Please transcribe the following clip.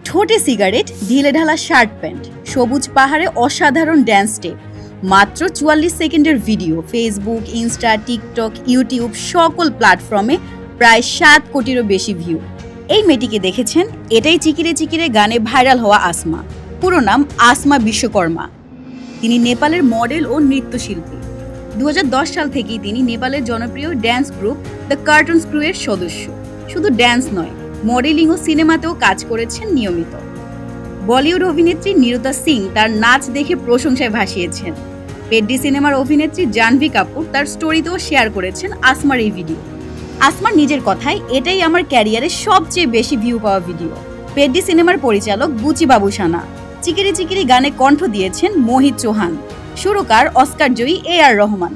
ঠোঁটে সিগারেট, ঢিলে ঢালা শার্ট প্যান্ট, সবুজ পাহাড়ে অসাধারণ ড্যান্স স্টেপ, মাত্র ৪৪ সেকেন্ডের video Facebook, Insta, TikTok, YouTube সকল প্ল্যাটফর্মে প্রায় ৭ কোটিরও বেশি ভিউ। এই মেয়েটিকে দেখেছেন? এটাই চিকিরে চিকিরে গানে ভাইরাল হওয়া আসমা। পুরো নাম আসমা বিশ্বকর্মা। তিনি নেপালের মডেল ও নৃত্যশিল্পী। ২০১০ সাল থেকেই তিনি নেপালের জনপ্রিয় dance group the cartoons crew এর সদস্য। শুধু ড্যান্স নয়, মডেলিং ও সিনেমাতেও কাজ করেছেন নিয়মিত। বলিউড অভিনেত্রী নিরুতা সিং তার নাচ দেখে প্রশংসায় ভাসিয়েছেন। পেড্ডি সিনেমার অভিনেত্রী জাহ্নবী কাপুর তার স্টোরিতেও শেয়ার করেছেন আসমার এই ভিডিও। আসমার নিজের কথায়, এটাই আমার ক্যারিয়ারে সবচেয়ে বেশি ভিউ পাওয়া ভিডিও। পেড্ডি সিনেমার পরিচালক বুচি বাবুসানা। চিকিরি চিকিরি গানে কণ্ঠ দিয়েছেন মোহিত চৌহান। সুরকার অস্কার জয়ী AR রহমান।